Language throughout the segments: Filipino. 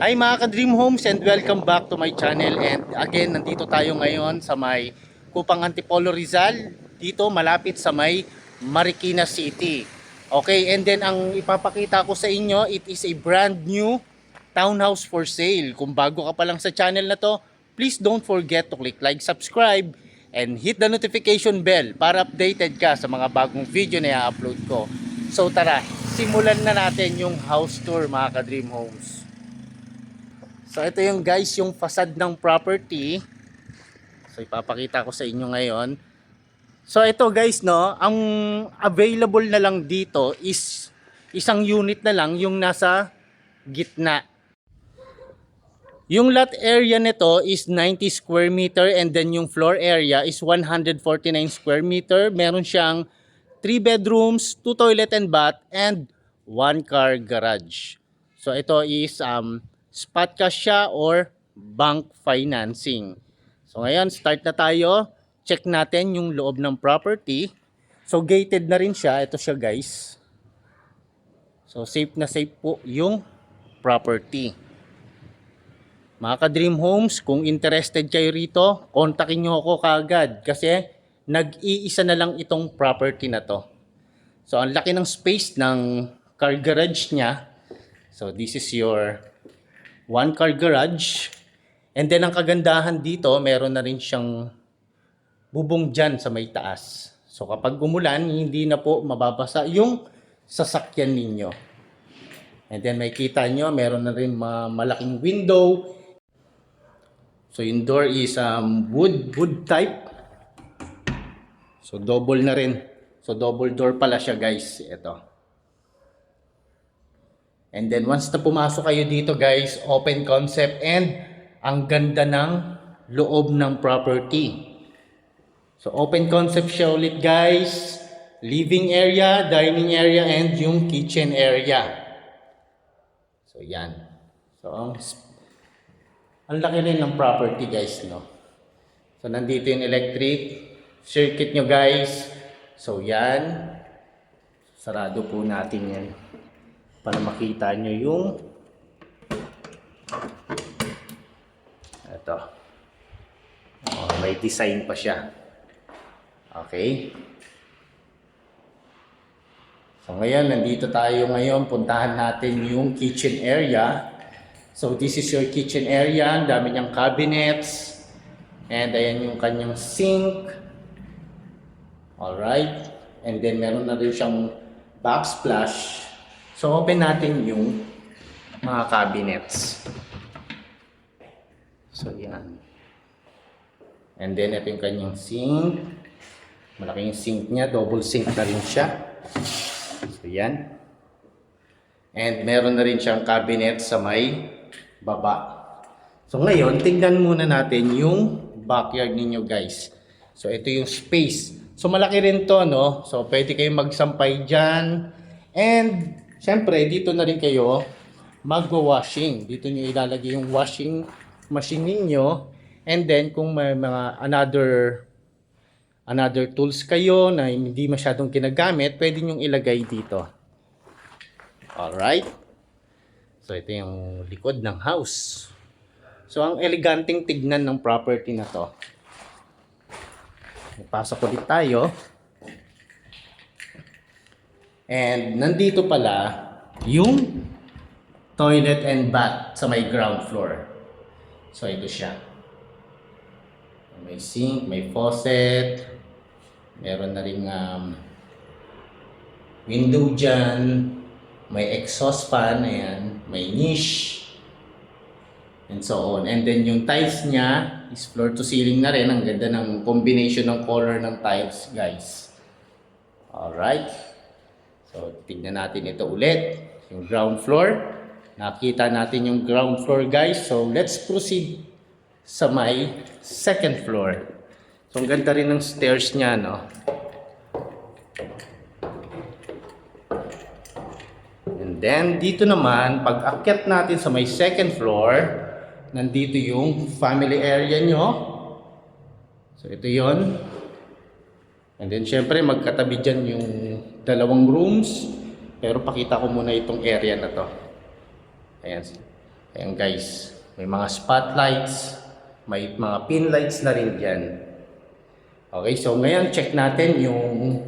Hi mga ka-Dream Homes and welcome back to my channel. And again, nandito tayo ngayon sa may Kupang Antipolo Rizal. Dito malapit sa may Marikina City. Okay, and then ang ipapakita ko sa inyo, it is a brand new townhouse for sale. Kung bago ka pa lang sa channel na to, please don't forget to click like, subscribe, and hit the notification bell para updated ka sa mga bagong video na i-upload ko. So tara, simulan na natin yung house tour mga ka-Dream Homes. So ito yung guys, yung facade ng property. So ipapakita ko sa inyo ngayon. So ito guys, no, ang available na lang dito is isang unit na lang yung nasa gitna. Yung lot area nito is 90 square meter and then yung floor area is 149 square meter. Meron siyang 3 bedrooms, 2 toilet and bath and 1 car garage. So ito is spot cash siya or bank financing. So ngayon, start na tayo. Check natin yung loob ng property. So gated na rin siya. Ito siya guys. So safe na safe po yung property. Mga ka-Dream Homes, kung interested kayo rito, kontakin nyo ako kaagad kasi nag-iisa na lang itong property na to. So ang laki ng space ng car garage niya. So this is your 1 car garage. And then ang kagandahan dito, meron na rin siyang bubong dyan sa may taas. So kapag umulan, hindi na po mababasa yung sasakyan ninyo. And then may kita nyo, meron na rin malaking window. So yung door is wood type. So double na rin. So double door pala siya guys. Ito. And then once na pumasok kayo dito guys, open concept and ang ganda ng loob ng property. So open concept siya ulit guys. Living area, dining area and yung kitchen area. So yan. So ang laki rin ng property guys, no. So nandito yung electric circuit nyo guys. So yan. Sarado po natin yan para makita nyo yung ito. May design pa siya. Okay. So ngayon, nandito tayo ngayon. Puntahan natin yung kitchen area. So this is your kitchen area. Ang dami niyang cabinets. And ayan yung kanyang sink. Alright. And then meron na rin siyang backsplash. So open natin yung mga cabinets. So yan. And then ito yung kanyang sink. Malaki yung sink niya. Double sink na rin siya. So yan. And meron na rin siyang cabinet sa may baba. So ngayon, tingnan muna natin yung backyard ninyo guys. So ito yung space. So malaki rin to, no? So pwede kayong magsampay dyan. And siyempre, dito na rin kayo magwa-washing. Dito nyo ilalagay yung washing machine ninyo. And then, kung may mga another tools kayo na hindi masyadong ginagamit, pwede nyo ilagay dito. Alright? So, ito yung likod ng house. So, ang eleganteng tignan ng property na to. Pasok ulit tayo. And nandito pala yung toilet and bath sa may ground floor. So ito siya. May sink, may faucet. Meron na rin window dyan. May exhaust fan. Ayan. May niche. And so on. And then yung tiles niya is floor to ceiling na rin. Ang ganda ng combination ng color ng tiles guys. Alright. So, tignan natin ito ulit. Yung ground floor. Nakita natin yung ground floor guys. So, let's proceed sa may second floor. So, ang ganda rin ng stairs niya, no? And then, dito naman, pag akyat natin sa may second floor, nandito yung family area nyo. So, ito yon. And then, syempre, magkatabi dyan yung dalawang rooms. Pero pakita ko muna itong area na to. Ayan. Ayan guys, may mga spotlights, may mga pin lights na rin dyan. Okay, so ngayon check natin yung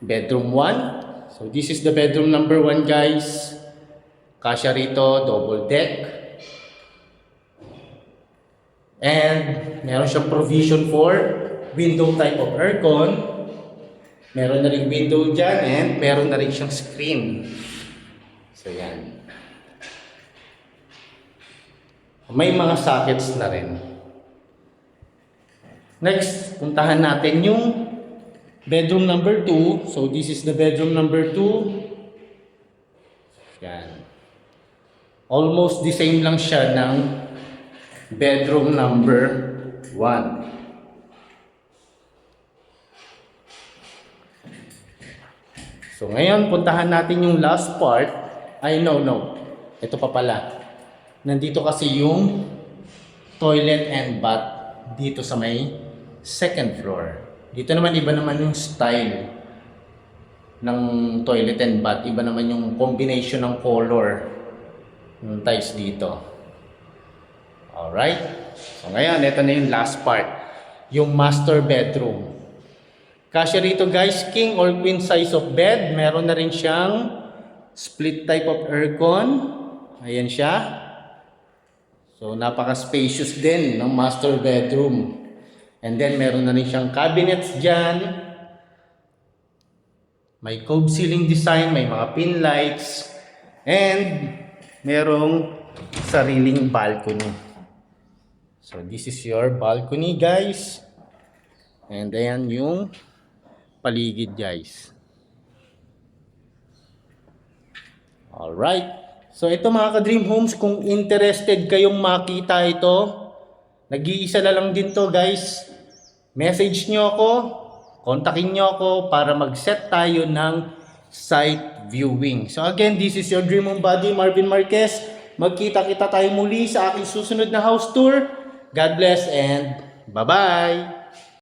bedroom 1. So this is the bedroom number 1 guys. Kasya rito, double deck. And meron siyang provision for window type of aircon. Meron na rin window dyan and meron na rin siyang screen. So yan. May mga sockets na rin. Next, puntahan natin yung bedroom number 2. So this is the bedroom number 2. Yan. Almost the same lang siya ng bedroom number 1. So ngayon, puntahan natin yung last part. Ay, no. Ito pa pala. Nandito kasi yung toilet and bath dito sa may second floor. Dito naman iba naman yung style ng toilet and bath. Iba naman yung combination ng color ng tiles dito. Alright. So ngayon, ito na yung last part. Yung master bedroom. Kasya rito guys, king or queen size of bed. Meron na rin siyang split type of aircon. Ayan siya. So, napaka-spacious din ng master bedroom. And then, meron na rin siyang cabinets dyan. May cove ceiling design, may mga pin lights. And, merong sariling balcony. So, this is your balcony, guys. And ayan yung paligid, guys. Alright. So ito mga ka-Dream Homes, kung interested kayong makita ito, nag-iisa na lang din to guys. Message nyo ako, kontakin nyo ako para mag-set tayo ng site viewing. So again, this is your Dream Home Buddy, Marvin Marquez. Magkita-kita tayo muli sa aking susunod na house tour. God bless and bye-bye!